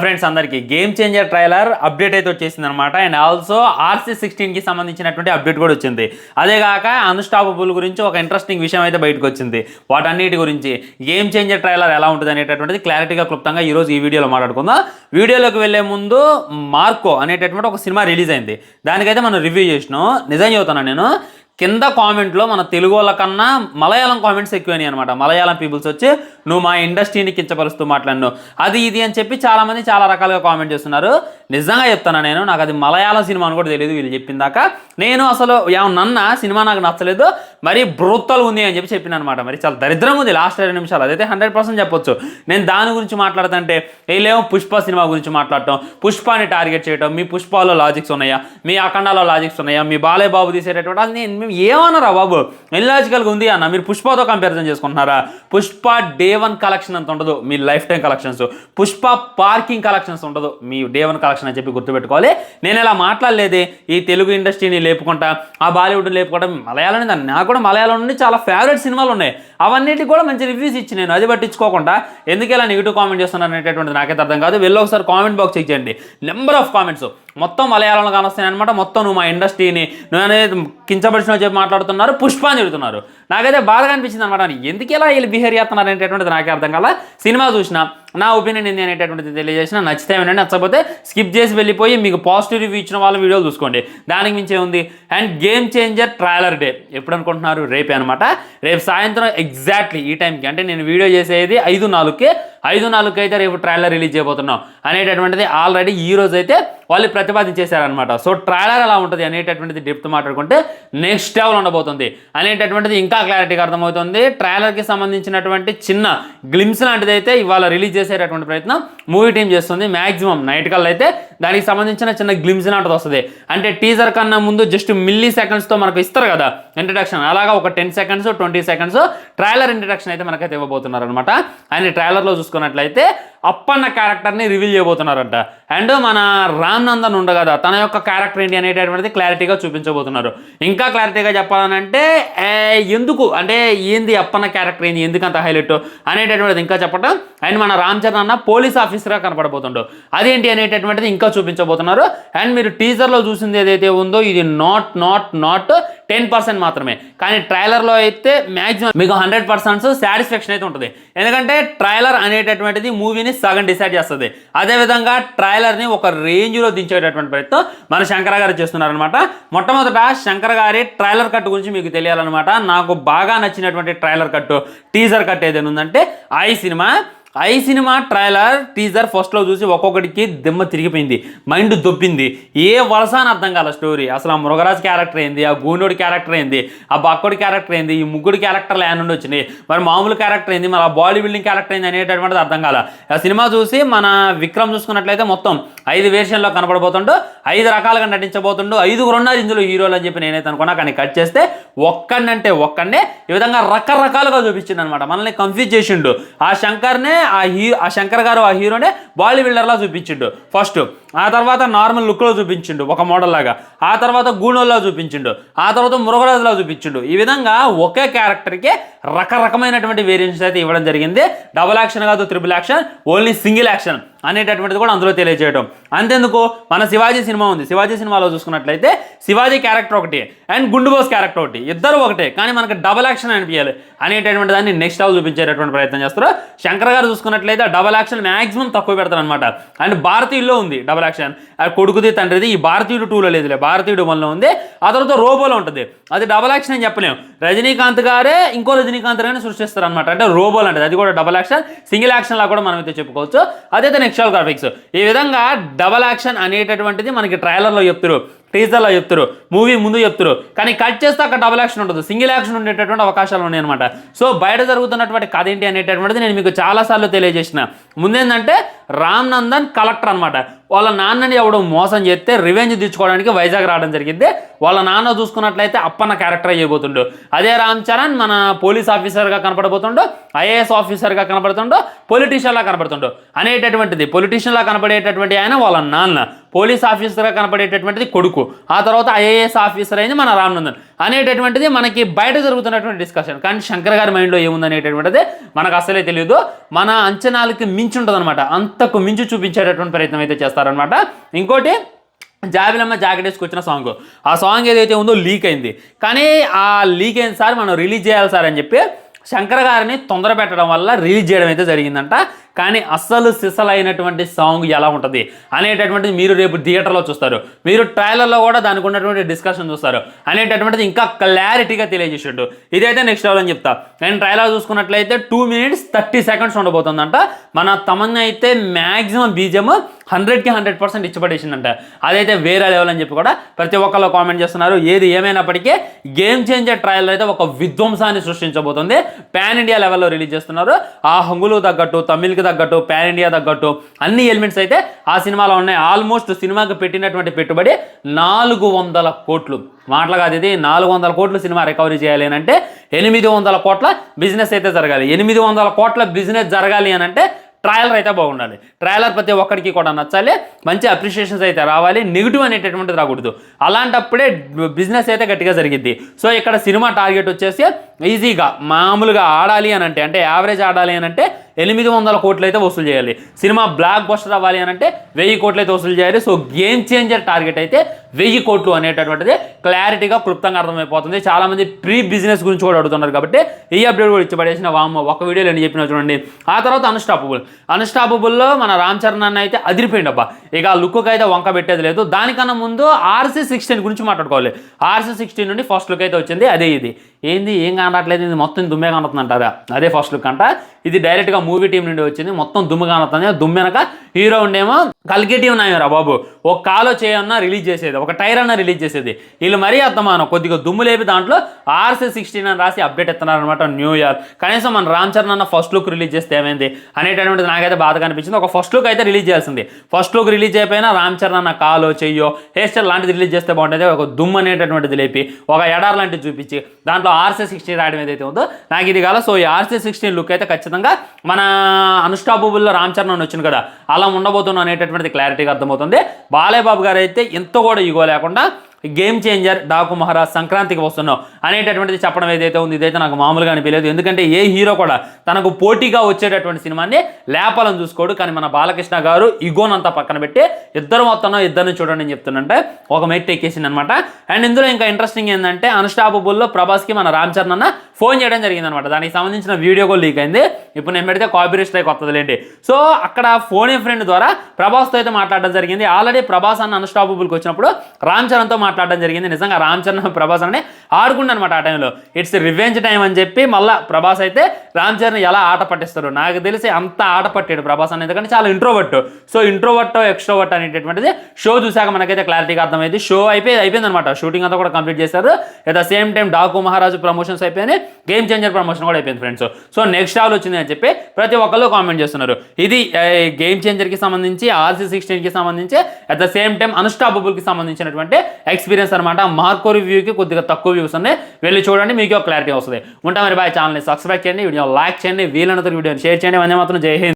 Friends అందరికీ game changer trailer update అయితే వచ్చేసింది అనమాట. అండ్ ఆల్సో RC16కి సంబంధించినటువంటి అప్డేట్ కూడా వచ్చింది. అదే కాక అన్స్టాపబుల్ గురించి ఒక ఇంట్రెస్టింగ్ విషయం అయితే బయటకు వచ్చింది. వాటన్నిటి గురించి గేమ్ చేంజర్ ట్రైలర్ ఎలా ఉంటుంది అనేటటువంటిది క్లారిటీగా క్లుప్తంగా ఈరోజు ఈ వీడియోలో మాట్లాడుకుందాం. వీడియోలోకి వెళ్ళే ముందు మార్కో అనేటటువంటి ఒక సినిమా రిలీజ్ అయింది. దానికైతే మనం రివ్యూ చేసినాం. నిజం చెబుతున్నాను నేను, కింద కామెంట్లో మన తెలుగు వాళ్ళ కన్నా మలయాళం కామెంట్స్ ఎక్కువైనాయి అనమాట. మలయాళం పీపుల్స్ వచ్చి నువ్వు మా ఇండస్ట్రీని కించపరుస్తూ మాట్లాడినావు అది ఇది అని చెప్పి చాలామంది చాలా రకాలుగా కామెంట్ చేస్తున్నారు. నిజంగా చెప్తాను, నేను నాకు అది మలయాళం సినిమా అని కూడా తెలియదు వీళ్ళు చెప్పిందాక. నేను అసలు ఏమన్నా సినిమా నాకు నచ్చలేదు, మరి బ్రోత్తలు ఉంది అని చెప్పి చెప్పిన అనమాట. మరి చాలా దరిద్రంగా ఉంది లాస్ట్ 2 నిమిషాలు. అదైతే 100% చెప్పొచ్చు. నేను దాని గురించి మాట్లాడుతుంటే వీళ్ళేమో పుష్ప సినిమా గురించి మాట్లాడటం, పుష్పాని టార్గెట్ చేయటం, మీ పుష్పాలో లాజిక్స్ ఉన్నాయా, మీ అఖండాలో లాజిక్స్ ఉన్నాయా, మీ బాలయ్య బాబు తీసేటటువంటి అది నేను ఏమన్నారా బాబు, ఇల్లాజికల్గా ఉంది అన్న. మీరు పుష్పతో కంపారిజన్ చేసుకుంటున్నారా? పుష్ప డే 1 కలెక్షన్ అంత ఉండదు మీ life time collections. Pushpa parking collections ఉండదు మీ డే 1 కలెక్షన్ అని చెప్పి గుర్తుపెట్టుకోవాలి. నేను ఇలా మాట్లాడలేదే ఈ తెలుగు ఇండస్ట్రీని లేపుకుంటా, ఆ బాలీవుడ్ని లేపుకుంటా, మలయాళం నాకు కూడా మలయాళం నుండి చాలా ఫేవరెట్ సినిమాలు ఉన్నాయి. అవన్నిటికి కూడా మంచి రివ్యూస్ ఇచ్చి నేను అది పట్టించుకోకుండా ఎందుకు ఇలా నెగిటివ్ కామెంట్ చేస్తున్నాను అనేటటువంటిది నాకైతే అర్థం కాదు. వెళ్ళి ఒకసారి కామెంట్ బాక్స్ చెక్ చేయండి. నెంబర్ ఆఫ్ కామెంట్స్ మొత్తం మలయాళంలో కానొస్తాయి అనమాట. మొత్తం నువ్వు మా ఇండస్ట్రీని నువ్వు అనేది కించపరిచిన చెప్పి మాట్లాడుతున్నారు, పుష్ప అని చెబుతున్నారు. నాకైతే బాధగా అనిపించింది అనమాట. ఎందుకు ఇలా వీళ్ళు బిహేవ్ చేస్తున్నారు అనేటటువంటిది నాకే అర్థం కాల. సినిమా చూసిన నా ఒపీనియన్ ఏంది అనేటటువంటిది తెలియజేసిన. నచ్చితే ఏమైనా, నచ్చకపోతే స్కిప్ చేసి వెళ్ళిపోయి మీకు పాజిటివ్ రివ్యూ ఇచ్చిన వాళ్ళ వీడియోలు చూసుకోండి. దానికి మించే ఉంది. And game changer trailer day ఎప్పుడు అనుకుంటున్నారు? రేపే అనమాట. రేపు సాయంత్రం ఎగ్జాక్ట్లీ ఈ టైంకి, అంటే నేను వీడియో చేసేది 5:04కి, 5:04కి అయితే రేపు ట్రైలర్ రిలీజ్ చేయబోతున్నాం అనేటటువంటిది ఆల్రెడీ ఈ రోజు అయితే వాళ్ళు ప్రతిపాదించేశారనమాట. సో ట్రైలర్ ఎలా ఉంటుంది అనేటటువంటిది డెప్త్ మాట్లాడుకుంటే నెక్స్ట్ లెవెల్ ఉండబోతుంది అనేటటువంటిది ఇంకా క్లారిటీగా అర్థమవుతుంది. ట్రైలర్కి సంబంధించినటువంటి చిన్న గ్లిమ్స్ లాంటిది అయితే ఇవాళ రిలీజ్ చేసేటటువంటి ప్రయత్నం మూవీ టీం చేస్తుంది. మ్యాక్సిమం నైట్ కల్లా అయితే దానికి సంబంధించిన చిన్న గ్లిమ్స్ లాంటిది వస్తుంది. అంటే టీజర్ కన్నా ముందు జస్ట్ మిల్లీ సెకండ్స్తో మనకు ఇస్తారు కదా ఇంట్రడక్షన్, అలాగా ఒక 10 సెకండ్స్ 20 సెకండ్స్ ట్రైలర్ ఇంట్రడక్షన్ అయితే మనకైతే ఇవ్వబోతున్నారు అనమాట. అండ్ ట్రైలర్లో చూసుకున్నట్లయితే అప్పన్న క్యారెక్టర్ని రివీల్ చేయబోతున్నారంట. అండ్ మన రామ్ నందన్ ఉండ కదా, తన యొక్క క్యారెక్టర్ ఏంటి అనేటటువంటిది క్లారిటీగా చూపించబోతున్నారు. ఇంకా క్లారిటీగా చెప్పాలనంటే ఎందుకు అంటే ఏంది అప్పన్న క్యారెక్టర్ ఏంది, ఎందుకంత హైలైట్ అనేటటువంటిది ఇంకా చెప్పటం. అండ్ మన రామ్ చరణ్ అన్న పోలీస్ ఆఫీసర్గా కనపడబోతుండో అదేంటి అనేటటువంటిది ఇంకా చూపించబోతున్నారు. అండ్ మీరు టీజర్లో చూసింది ఏదైతే ఉందో ఇది నాట్ 10% మాత్రమే. కానీ ట్రైలర్లో అయితే మ్యాక్సిమం మీకు 100% సాటిస్ఫాక్షన్ అయితే ఉంటుంది. ఎందుకంటే ట్రైలర్ అనేటటువంటిది మూవీని సగం డిసైడ్ చేస్తుంది. అదేవిధంగా ట్రైలర్ని ఒక రేంజ్లో దించేటటువంటి ప్రయత్నం మన శంకర్ గారు చేస్తున్నారనమాట. మొట్టమొదట శంకర్ గారి ట్రైలర్ కట్ గురించి మీకు తెలియాలన్నమాట. నాకు బాగా నచ్చినటువంటి ట్రైలర్ కట్, టీజర్ కట్ ఏదైనా ఉందంటే ఐ సినిమా ట్రైలర్ టీజర్ ఫస్ట్లో చూసి ఒక్కొక్కడికి దిమ్మ తిరిగిపోయింది, మైండ్ దొబ్బింది. ఏ వలస అని అర్థం కాల స్టోరీ. అసలు ఆ మృగరాజ్ క్యారెక్టర్ ఏంది, ఆ గూండోడి క్యారెక్టర్ ఏంది, ఆ బక్కోడి క్యారెక్టర్ ఏంది, ఈ ముగ్గురు క్యారెక్టర్లు ఏ నుండి వచ్చినాయి, మరి మామూలు క్యారెక్టర్ ఏంది, మరి ఆ బాడీ బిల్డింగ్ క్యారెక్టర్ ఏంది అనేటటువంటిది అర్థం కాల. ఆ సినిమా చూసి మన విక్రమ్ చూసుకున్నట్లయితే మొత్తం 5 వేరియంట్లో కనపడబోతుండో, 5 రకాలుగా నటించబోతుండో, 5 ఉన్నారు ఇందులో హీరోలు అని చెప్పి నేనైతే అనుకున్నా. కానీ కట్ చేస్తే ఒక్కడినంటే ఒక్కడనే ఈ విధంగా రకరకాలుగా చూపించింది అనమాట. మనల్ని కన్ఫ్యూజ్ చేసిండు. ఆ శంకర్నే ఆ శంకర్ గారు ఆ హీరోనే బాడీ బిల్డర్లా చూపించిండు ఫస్ట్. ఆ తర్వాత నార్మల్ లుక్లో చూపించిండు ఒక మోడల్ లాగా. ఆ తర్వాత గూనోల్లా చూపించిండు. ఆ తర్వాత మృగరాజులా చూపించిండు. ఈ విధంగా ఒకే క్యారెక్టర్కి రకరకమైనటువంటి వేరియంట్స్ అయితే ఇవ్వడం జరిగింది. డబుల్ యాక్షన్ కాదు, triple action, only single action అనేటటువంటిది కూడా అందులో తెలియజేయడం. అంతేందుకు మన శివాజీ సినిమా ఉంది. శివాజీ సినిమాలో చూసుకున్నట్లయితే శివాజీ క్యారెక్టర్ ఒకటి అండ్ గుండు బాస్ క్యారెక్టర్ ఒకటి, ఇద్దరు ఒకటే కానీ మనకు డబల్ యాక్షన్ అనిపించాలి అనేటటువంటి దాన్ని నెక్స్ట్ లెవెల్ చూపించేటటువంటి ప్రయత్నం చేస్తారు. శంకర్ గారు చూసుకున్నట్లయితే డబల్ యాక్షన్ మ్యాక్సిమం తక్కువ పెడతారు అనమాట. అండ్ భారతీయుల్లో ఉంది డబల్ యాక్షన్, కొడుకుది తండ్రిది. ఈ భారతీయుడు 2లో లేదులే, భారతీయుడు 1లో ఉంది. ఆ తర్వాత రోబోలో ఉంటుంది. అది డబల్ యాక్షన్ అని చెప్పలేము. రజనీకాంత్ గారే ఇంకో రజనీకాంత్ గారిని సృష్టిస్తారు అనమాట. అంటే రోబోలు అంటే అది కూడా డబల్ యాక్షన్, సింగిల్ యాక్షన్ లా కూడా మనం అయితే చెప్పుకోవచ్చు. అదైతే నెక్స్ట్ గ్రాఫిక్స్. ఈ విధంగా డబల్ యాక్షన్ అనేటటువంటిది మనకి ట్రైలర్లో చెప్తారు, టీజర్లో చెప్తారు, మూవీ ముందు చెప్తారు. కానీ కట్ చేస్తే అక్కడ డబుల్ యాక్షన్ ఉంటుంది, సింగిల్ యాక్షన్ ఉండేటటువంటి అవకాశాలు ఉన్నాయి అనమాట. సో బయట జరుగుతున్నటువంటి కథ ఏంటి అనేటటువంటిది నేను మీకు చాలాసార్లు తెలియజేసిన. ముందేంటంటే రామ్ నందన్ కలెక్టర్ అనమాట. వాళ్ళ నాన్నని ఎవడో మోసం చేస్తే రివెంజ్ తీర్చుకోవడానికి వైజాగ్ రావడం జరిగింది. వాళ్ళ నాన్న చూసుకున్నట్లయితే అప్పన్న క్యారెక్టర్ చేయబోతుండు. అదే రామ్ చరణ్ మన పోలీస్ ఆఫీసర్గా కనపడబోతుండో, IAS ఆఫీసర్గా కనపడుతుండో, పొలిటీషియన్లా కనపడుతుండో అనేటటువంటిది. పొలిటీషియన్లా కనపడేటటువంటి ఆయన వాళ్ళ నాన్న, పోలీస్ ఆఫీసర్గా కనపడేటటువంటిది కొడుకు, ఆ తర్వాత ఐఏఎస్ ఆఫీసర్ అయింది మన రామ్నందన్ అనేటటువంటిది మనకి బయట జరుగుతున్నటువంటి డిస్కషన్. కానీ శంకర్ గారి మైండ్లో ఏముంది అనేటటువంటిది మనకు అసలే తెలియదు. మన అంచనాలకి మించి ఉంటుంది అనమాట, అంతకు మించి చూపించేటటువంటి ప్రయత్నం అయితే చేస్తారనమాట. ఇంకోటి జాబిలమ్మ జాకెట్ వేసుకొచ్చిన సాంగ్, ఆ సాంగ్ ఏదైతే ఉందో లీక్ అయింది. కానీ ఆ లీక్ అయిన సార్ మనం రిలీజ్ చేయాలి సార్ అని చెప్పి శంకర్ గారిని తొందర పెట్టడం వల్ల రిలీజ్ చేయడం అయితే జరిగిందంట. కానీ అస్సలు సిసలైనటువంటి సాంగ్ ఎలా ఉంటుంది అనేటటువంటిది మీరు రేపు థియేటర్లో చూస్తారు, మీరు ట్రైలర్లో కూడా దానికి ఉన్నటువంటి డిస్కషన్ చూస్తారు అనేటటువంటిది ఇంకా క్లారిటీగా తెలియజేసాడు. ఇదైతే నెక్స్ట్ లెవెల్ అని చెప్తా. నేను ట్రైలర్ చూసుకున్నట్లయితే 2 minutes 30 seconds ఉండబోతుందంట. మన తమన్నా అయితే మ్యాక్సిమం బీజిఎం 100కి 100% ఇచ్చిపడేసిందంట. అదైతే వేరే లెవెల్ అని చెప్పి కూడా ప్రతి ఒక్కళ్ళు కామెంట్ చేస్తున్నారు. ఏది ఏమైనప్పటికీ గేమ్ చేంజర్ ట్రయల్ అయితే ఒక విధ్వంసాన్ని సృష్టించబోతుంది. పాన్ ఇండియా లెవెల్లో రిలీజ్ చేస్తున్నారు. ఆ హంగులు తగ్గట్టు, తమిళ్కి తగ్గట్టు, పాన్ ఇండియా తగ్గట్టు అన్ని ఎలిమెంట్స్ అయితే ఆ సినిమాలో ఉన్నాయి. ఆల్మోస్ట్ సినిమాకి పెట్టినటువంటి పెట్టుబడి 400 కోట్లు. మాటలు కాదు, ఇది 400 కోట్లు సినిమా రికవరీ చేయాలి అని అంటే 800 కోట్ల బిజినెస్ అయితే జరగాలి. 800 కోట్ల బిజినెస్ జరగాలి అని అంటే ట్రైలర్ అయితే బాగుండాలి. ట్రైలర్ ప్రతి ఒక్కరికి కూడా నచ్చాలి, మంచి అప్రిషియేషన్స్ అయితే రావాలి, నెగిటివ్ అనేటటువంటిది రాకూడదు. అలాంటప్పుడే బిజినెస్ అయితే గట్టిగా జరిగిద్ది. సో ఇక్కడ సినిమా టార్గెట్ వచ్చేసి ఈజీగా మామూలుగా ఆడాలి అని అంటే యావరేజ్ ఆడాలి అని అంటే 800 కోట్లు అయితే వసూలు చేయాలి. సినిమా బ్లాక్ బస్టర్ అవ్వాలి అని అంటే 1000 కోట్లు అయితే వసూలు చేయాలి. సో గేమ్ చేంజర్ టార్గెట్ అయితే 1000 కోట్లు అనేటటువంటిది క్లారిటీగా క్లుప్తంగా అర్థమైపోతుంది. చాలామంది ప్రీ బిజినెస్ గురించి కూడా అడుగుతున్నారు కాబట్టి ఈ అప్డేట్ కూడా ఇచ్చి పడేసిన వామ్ ఒక వీడియోలో నేను చెప్పిన చూడండి. ఆ తర్వాత అన్స్టాపబుల్లో మన రామ్ చరణ్ అన్న అయితే అదిరిపోయింది అబ్బా. ఇక లుక్కి అయితే వంక పెట్టేది లేదు. దానికన్నా ముందు RC16 గురించి మాట్లాడుకోవాలి. RC16 నుండి ఫస్ట్ లుక్ అయితే వచ్చింది. అదే ఇది ఏంది ఏం కానట్లేదు, ఇది మొత్తం దుమ్మే కానుతుంది అంటారా, అదే ఫస్ట్ లుక్ అంట. ఇది డైరెక్ట్గా మూవీ టీం నుండి వచ్చింది. మొత్తం దుమ్ము కానుతుంది. దుమ్మెనక హీరో ఉండేమో కల్కి టీం నాయరా బాబు, ఒక కాలో చేయన్నా రిలీజ్ చేసేది, ఒక టైర్ అన్నా రిలీజ్ చేసేది. వీళ్ళు మరీ అర్థమానం కొద్దిగా దుమ్ము లేపి దాంట్లో RC16 అని రాసి అప్డేట్ ఇస్తున్నారనమాట. న్యూ ఇయర్ కనీసం మన రామ్ చరణ్ అన్న ఫస్ట్ లుక్ రిలీజ్ చేస్తే ఏమైంది అనేటటువంటిది నాకైతే బాధగా అనిపించింది. ఒక ఫస్ట్ లుక్ అయితే రిలీజ్ చేయాల్సింది. ఫస్ట్ లుక్ రిలీజ్ అయిపోయినా రామ్ చరణ్ అన్న కాలో చెయ్యో హెయిర్ స్టైల్ లాంటిది రిలీజ్ చేస్తే బాగుంటుంది. ఒక దుమ్ము అనేటటువంటిది లేపి ఒక ఎడార్ లాంటిది చూపించి దాంట్లో RC16 రాయడం ఏదైతే ఉందో నాకు ఇది కాదు. సో ఈ RC16 లుక్ అయితే ఖచ్చితంగా మన అన్స్టాపబుల్లో రామ్ చరణ్ అని వచ్చింది కదా అలా ఉండబోతున్నాం అనేటటువంటిది క్లారిటీగా అర్థమవుతుంది. బాలయ్య బాబు గారు అయితే ఎంతో కూడా ఈగో లేకుండా గేమ్ చేంజర్ డాకు మహారాజ్ సంక్రాంతికి వస్తున్నావు అనేటటువంటిది చెప్పడం ఏదైతే ఉంది ఇదైతే నాకు మామూలుగా అనిపించలేదు. ఎందుకంటే ఏ హీరో కూడా తనకు పోటీగా వచ్చేటటువంటి సినిమాని లేపాలని చూసుకోడు. కానీ మన బాలకృష్ణ గారు ఇగోనంతా పక్కన పెట్టి ఇద్దరిని చూడండి అని చెప్తున్నంటే ఒక మెట్ ఎక్కేసింది అనమాట. అండ్ ఇందులో ఇంకా ఇంట్రెస్టింగ్ ఏంటంటే అన్స్టాపబుల్లో ప్రభాస్కి మన రామ్ చరణ్ అన్న ఫోన్ చేయడం జరిగింది అనమాట. దానికి సంబంధించిన వీడియో కూడా లీక్ అయింది. ఇప్పుడు నేను పెడితే కాపీరైట్ స్ట్రైక్ వస్తుందిలేండి. సో అక్కడ ఫోన్ ఏ ఫ్రెండ్ ద్వారా ప్రభాస్తో అయితే మాట్లాడడం జరిగింది. ఆల్రెడీ ప్రభాస్ అన్న అన్స్టాపబుల్కి వచ్చినప్పుడు రామ్ చరణ్తో మాట్లాడడం జరిగింది. నిజంగా రామ్ చరణ్ ప్రభాస్ అని ఆడుకుండు అనమాట. ఆ టైంలో ఇట్స్ రివెంజ్ టైం అని చెప్పి మళ్ళీ ప్రభాస్ అయితే రామ్ చరణ్ ఎలా ఆట పట్టిస్తారు నాకు తెలిసి అంత ఆట పట్టాడు ప్రభాస్ అని. ఎందుకంటే చాలా ఇంట్రోవర్ట్. సో ఇంట్రోవర్ట్ ఎక్స్ట్రోవర్ట్ అనేటటువంటిది షో చూసాక మనకైతే క్లారిటీగా అర్థమైంది. షో అయిపోయింది అనమాట. షూటింగ్ అంతా కూడా కంప్లీట్ చేశారు. At the same time Daaku మహారాజు ప్రమోషన్స్ అయిపోయినాయి, గేమ్ చేంజర్ ప్రమోషన్ కూడా అయిపోయింది ఫ్రెండ్స్. సో నెక్స్ట్ ఆల్ వచ్చింది అని చెప్పి ప్రతి ఒక్కళ్ళు కామెంట్ చేస్తున్నారు. ఇది గేమ్ చేంజర్కి సంబంధించి RC16కి సంబంధించి అట్ ద సేమ్ టైం అన్స్టాపబుల్కి సంబంధించినటువంటి ఎక్స్పీరియన్స్ అనమాట. మార్కో రివ్యూకి కొద్దిగా తక్కువ వ్యూస్ ఉన్నాయి, వెళ్ళి చూడండి మీకు క్లారిటీ వస్తుంది. ఉంటా మరి బాయ్. ఛానల్ని సబ్స్క్రైబ్ చేయండి, వీడియో లైక్ చేయండి, వీలైనంత వీడియోని షేర్ చేయండి. వందే మాత్రం జై హింద్.